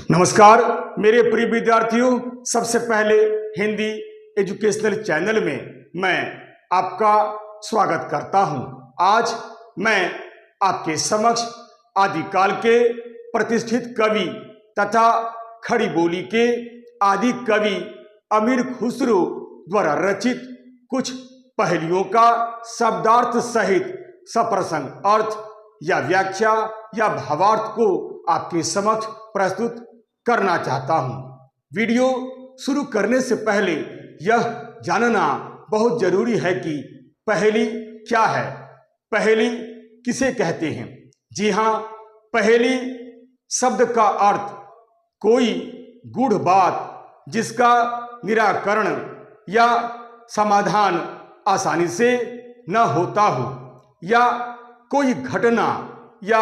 नमस्कार मेरे प्रिय विद्यार्थियों, सबसे पहले हिंदी एजुकेशनल चैनल में मैं आपका स्वागत करता हूं। आज मैं आपके समक्ष आदिकाल के प्रतिष्ठित कवि तथा खड़ी बोली के आदि कवि अमीर खुसरो द्वारा रचित कुछ पहेलियों का शब्दार्थ सहित सप्रसंग अर्थ या व्याख्या या भावार्थ को आपके समक्ष प्रस्तुत करना चाहता हूं। वीडियो शुरू करने से पहले यह जानना बहुत जरूरी है कि पहेली क्या है, पहेली किसे कहते हैं। जी हां, पहेली शब्द का अर्थ कोई गूढ़ बात जिसका निराकरण या समाधान आसानी से न होता हो, या कोई घटना या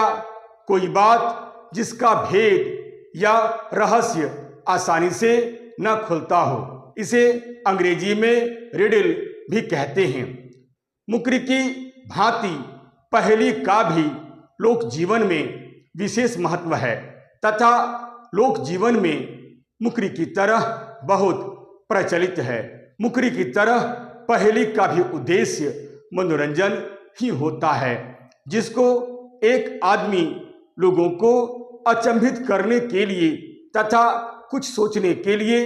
कोई बात जिसका भेद या रहस्य आसानी से न खुलता हो। इसे अंग्रेजी में रिडल भी कहते हैं। मुकरी की भांति पहेली का भी लोक जीवन में विशेष महत्व है तथा लोक जीवन में मुकरी की तरह बहुत प्रचलित है। मुकरी की तरह पहेली का भी उद्देश्य मनोरंजन ही होता है, जिसको एक आदमी लोगों को अचंभित करने के लिए तथा कुछ सोचने के लिए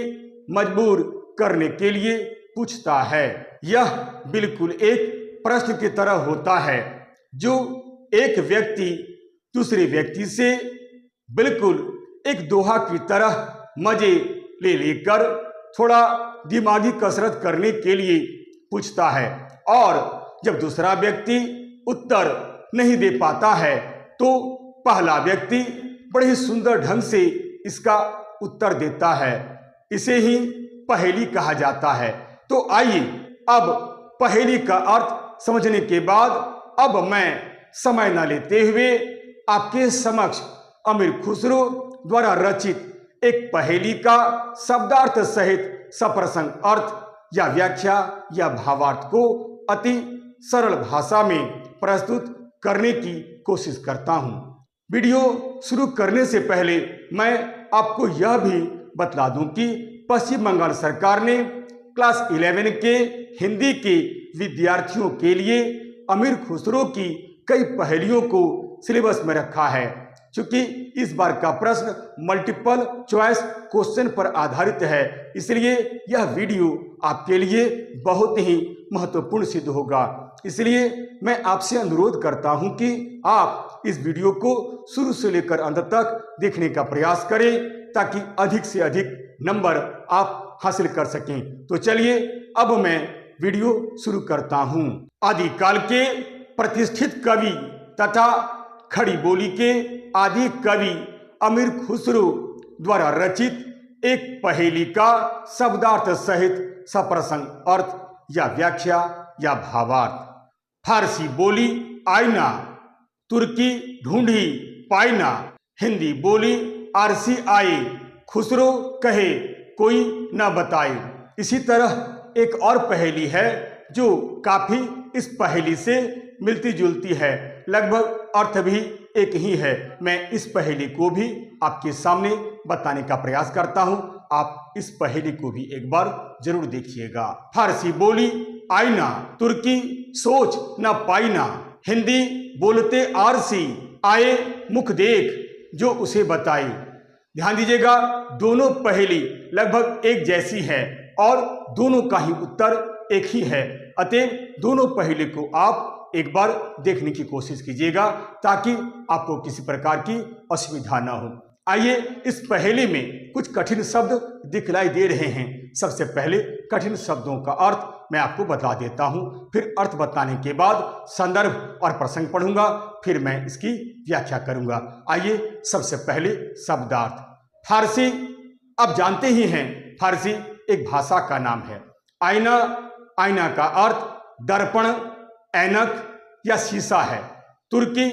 मजबूर करने के लिए पूछता है। यह बिल्कुल एक प्रश्न की तरह होता है जो एक व्यक्ति दूसरे व्यक्ति से बिल्कुल एक दोहा की तरह मजे ले लेकर थोड़ा दिमागी कसरत करने के लिए पूछता है, और जब दूसरा व्यक्ति उत्तर नहीं दे पाता है तो पहला व्यक्ति बड़े ही सुंदर ढंग से इसका उत्तर देता है। इसे ही पहेली कहा जाता है। तो आइए अब पहेली का अर्थ समझने के बाद अब मैं समय न लेते हुए आपके समक्ष अमीर खुसरो द्वारा रचित एक पहेली का शब्दार्थ सहित सप्रसंग अर्थ या व्याख्या या भावार्थ को अति सरल भाषा में प्रस्तुत करने की कोशिश करता हूं। वीडियो शुरू करने से पहले मैं आपको यह भी बतला दूं कि पश्चिम बंगाल सरकार ने क्लास 11 के हिंदी के विद्यार्थियों के लिए अमीर खुसरो की कई पहेलियों को सिलेबस में रखा है। क्योंकि इस बार का प्रश्न मल्टीपल चॉइस क्वेश्चन पर आधारित है, इसलिए यह वीडियो आपके लिए बहुत ही महत्वपूर्ण सिद्ध होगा। इसलिए मैं आपसे अनुरोध करता हूं कि आप इस वीडियो को शुरू से लेकर अंत तक देखने का प्रयास करें ताकि अधिक से अधिक नंबर आप हासिल कर सकें। तो चलिए अब मैं वीडियो शुरू करता हूं। आदिकाल के प्रतिष्ठित कवि तथा खड़ी बोली के आदि कवि अमीर खुसरो द्वारा रचित एक पहेली का शब्दार्थ सहित सप्रसंग अर्थ या व्याख्या या भावार्थ। फारसी बोली आईना, तुर्की ढूंढी पाइना, हिंदी बोली आरसी आए, खुसरो कहे कोई न बताए। इसी तरह एक और पहेली है जो काफी इस पहेली से मिलती जुलती है, लगभग अर्थ भी एक ही है। मैं इस पहेली को भी आपके सामने बताने का प्रयास करता हूं। आप इस पहेली को भी एक बार जरूर देखिएगा। फारसी बोली आईना, तुर्की सोच न पाइना, हिंदी बोलते आरसी आए मुख देख जो उसे बताई। ध्यान दीजिएगा, दोनों पहेली लगभग एक जैसी है और दोनों का ही उत्तर एक ही है। अतः दोनों पहेली को आप एक बार देखने की कोशिश कीजिएगा ताकि आपको किसी प्रकार की असुविधा न हो। आइए इस पहेली में कुछ कठिन शब्द दिखलाई दे रहे हैं। सबसे पहले कठिन शब्दों का अर्थ मैं आपको बता देता हूं, फिर अर्थ बताने के बाद संदर्भ और प्रसंग पढ़ूंगा, फिर मैं इसकी व्याख्या करूंगा। आइए सबसे पहले शब्दार्थ। फारसी आप जानते ही हैं, फारसी एक भाषा का नाम है। आईना, आईना का अर्थ दर्पण, ऐनक या शीशा है। तुर्की,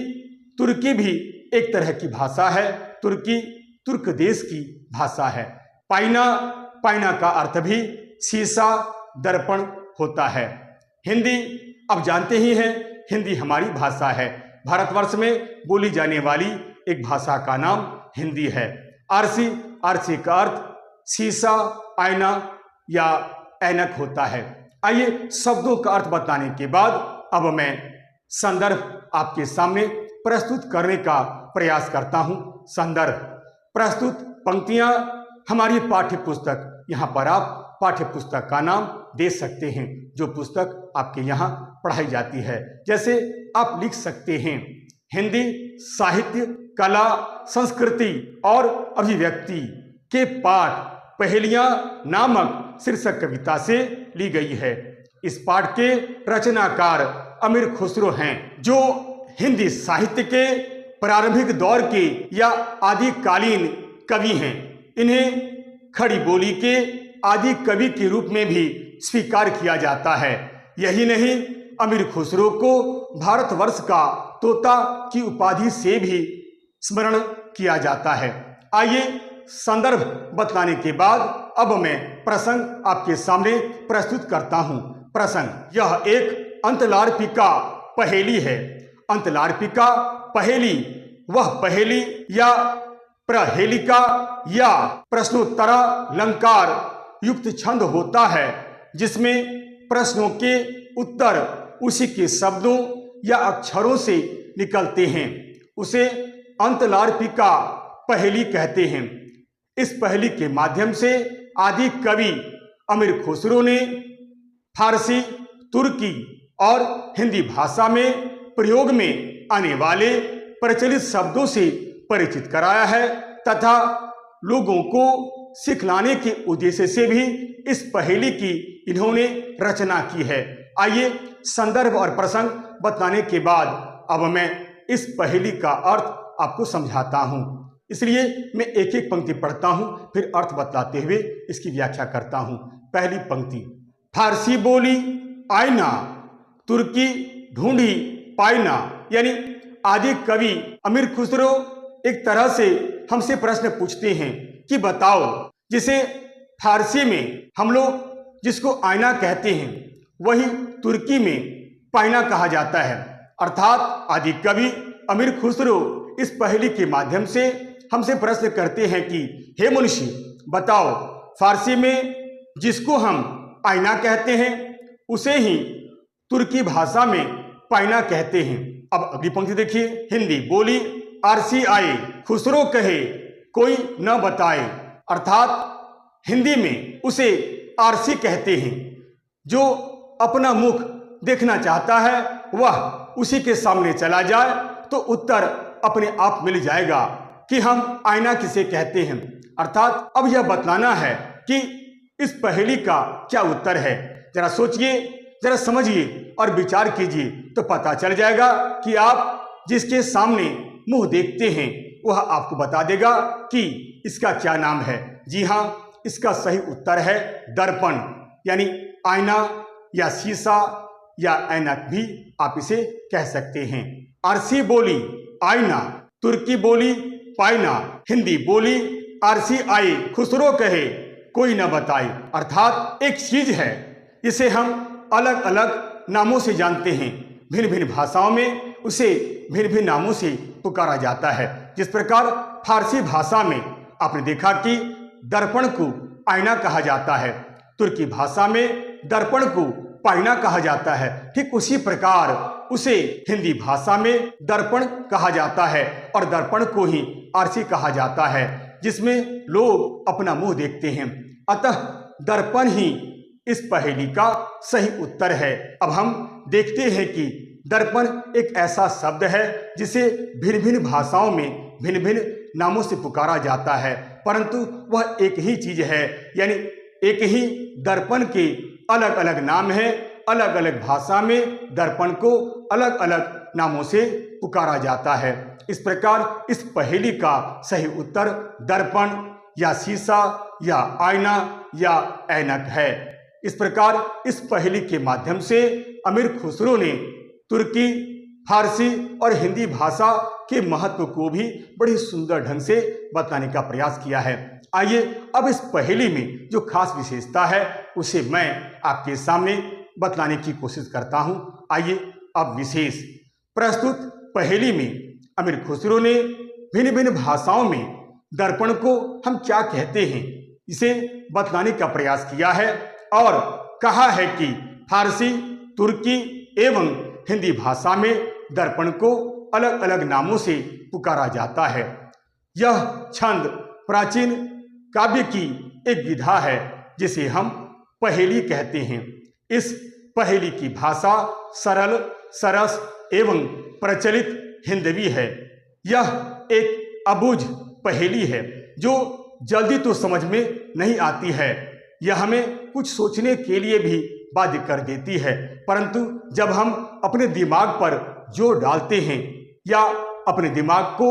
तुर्की भी एक तरह की भाषा है। तुर्की तुर्क देश की भाषा है। पाइना, पाइना का अर्थ भी शीशा, दर्पण होता है। हिंदी अब जानते ही हैं, हिंदी हमारी भाषा है। भारतवर्ष में बोली जाने वाली एक भाषा का नाम हिंदी है। आरसी आरसी का अर्थ शीशा, आईना या ऐनक होता है। आइए शब्दों का अर्थ बताने के बाद अब मैं संदर्भ आपके सामने प्रस्तुत करने का प्रयास करता हूं। संदर्भ प्रस्तुत पंक्तियां हमारी पाठ्य पुस्तक, यहां पर आप पाठ्य पुस्तक का नाम दे सकते हैं जो पुस्तक आपके यहाँ पढ़ाई जाती है। जैसे आप लिख सकते हैं हिंदी साहित्य, कला, संस्कृति और अभिव्यक्ति के पाठ पहेलियां नामक शीर्षक कविता से ली गई है। इस पाठ के रचनाकार अमीर खुसरो हैं, जो हिंदी साहित्य के प्रारंभिक दौर के या आदिकालीन कवि हैं। इन्हें खड़ी बोली के आदि कवि के रूप में भी स्वीकार किया जाता है। यही नहीं, अमीर खुसरो को भारतवर्ष का तोता की उपाधि से भी स्मरण किया जाता है। आइए संदर्भ बतलाने के बाद अब मैं प्रसंग आपके सामने प्रस्तुत करता हूं। प्रसंग, यह एक अंतलार्पिका पहेली है। अंतलार्पिका पहेली वह पहेली या प्रहेलिका या प्रश्नोत्तरालंकार युक्त छंद होता है जिसमें प्रश्नों के उत्तर उसी के शब्दों या अक्षरों से निकलते हैं। उसे अंतलार्पिका पहेली कहते हैं। इस पहेली के माध्यम से आदि कवि अमीर खुसरो ने फारसी, तुर्की और हिंदी भाषा में प्रयोग में आने वाले प्रचलित शब्दों से परिचित कराया है तथा लोगों को सिखलाने के उद्देश्य से भी इस पहेली की इन्होंने रचना की है। आइए संदर्भ और प्रसंग बताने के बाद अब मैं इस पहेली का अर्थ आपको समझाता हूं। इसलिए मैं एक एक पंक्ति पढ़ता हूं, फिर अर्थ बतलाते हुए इसकी व्याख्या करता हूं। पहली पंक्ति, फारसी बोली आईना, तुर्की ढूंढी पाइना। यानी आदि कवि अमीर खुसरो एक तरह से हमसे प्रश्न पूछते हैं कि बताओ, जिसे फारसी में हम लोग जिसको आईना कहते हैं वही तुर्की में पाइना कहा जाता है। अर्थात आदि कवि अमीर खुसरो इस पहेली के माध्यम से हमसे प्रश्न करते हैं कि हे मुंशी, बताओ फारसी में जिसको हम आईना कहते हैं उसे ही तुर्की भाषा में पाइना कहते हैं। अब अगली पंक्ति देखिए, हिंदी बोली आरसी आए, खुसरो कहे कोई न बताए। अर्थात हिंदी में उसे आरसी कहते हैं। जो अपना मुख देखना चाहता है वह उसी के सामने चला जाए तो उत्तर अपने आप मिल जाएगा कि हम आईना किसे कहते हैं। अर्थात अब यह बतलाना है कि इस पहेली का क्या उत्तर है। जरा सोचिए, जरा समझिए और विचार कीजिए तो पता चल जाएगा कि आप जिसके सामने मुंह देखते हैं वह आपको बता देगा कि इसका क्या नाम है। जी हाँ, इसका सही उत्तर है दर्पण, यानी आईना या शीशा या ऐनक भी आप इसे कह सकते हैं। आरसी बोली आईना, तुर्की बोली पाइना, हिंदी बोली आरसी आई, खुसरो कहे कोई न बताए। अर्थात एक चीज है जिसे हम अलग अलग नामों से जानते हैं। भिन्न भिन्न भाषाओं में उसे भिन्न भिन्न नामों से पुकारा जाता है। जिस प्रकार फारसी भाषा में आपने देखा कि दर्पण को आईना कहा जाता है, तुर्की भाषा में दर्पण को पाइना कहा जाता है, ठीक उसी प्रकार उसे हिंदी भाषा में दर्पण कहा जाता है और दर्पण को ही आरसी कहा जाता है, जिसमें लोग अपना मुंह देखते हैं। अतः दर्पण ही इस पहेली का सही उत्तर है। अब हम देखते हैं कि दर्पण एक ऐसा शब्द है जिसे भिन्न भिन्न भाषाओं में भिन्न भिन्न नामों से पुकारा जाता है, परंतु वह एक ही चीज है। यानी एक ही दर्पण के अलग अलग नाम हैं। अलग अलग भाषा में दर्पण को अलग अलग नामों से पुकारा जाता है। इस प्रकार इस पहेली का सही उत्तर दर्पण या शीशा या आईना या ऐनक है। इस प्रकार इस पहेली के माध्यम से अमीर खुसरो ने तुर्की, फारसी और हिंदी भाषा के महत्व को भी बड़ी सुंदर ढंग से बताने का प्रयास किया है। आइए अब इस पहेली में जो खास विशेषता है उसे मैं आपके सामने बतलाने की कोशिश करता हूं। आइए अब विशेष प्रस्तुत पहेली में अमीर खुसरो ने भिन्न भिन्न भाषाओं में दर्पण को हम क्या कहते हैं इसे बतलाने का प्रयास किया है और कहा है कि फारसी, तुर्की एवं हिंदी भाषा में दर्पण को अलग अलग नामों से पुकारा जाता है। यह छंद प्राचीन काव्य की एक विधा है जिसे हम पहेली कहते हैं। इस पहेली की भाषा सरल, सरस एवं प्रचलित हिंदवी है। यह एक अबूझ पहेली है जो जल्दी तो समझ में नहीं आती है। यह हमें कुछ सोचने के लिए भी बाध्य कर देती है, परंतु जब हम अपने दिमाग पर जोर डालते हैं या अपने दिमाग को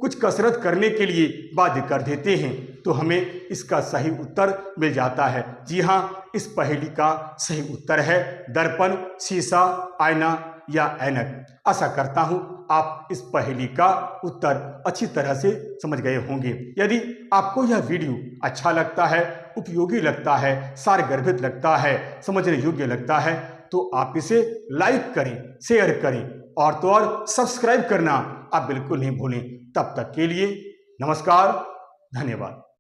कुछ कसरत करने के लिए बाध्य कर देते हैं तो हमें इसका सही उत्तर मिल जाता है। जी हाँ, इस पहेली का सही उत्तर है दर्पण, शीशा, आईना या ऐनक। आशा करता हूं आप इस पहेली का उत्तर अच्छी तरह से समझ गए होंगे। यदि आपको यह वीडियो अच्छा लगता है, उपयोगी लगता है, सारगर्भित लगता है, समझने योग्य लगता है तो आप इसे लाइक करें, शेयर करें और तो और सब्सक्राइब करना आप बिल्कुल नहीं भूलें। तब तक के लिए नमस्कार, धन्यवाद।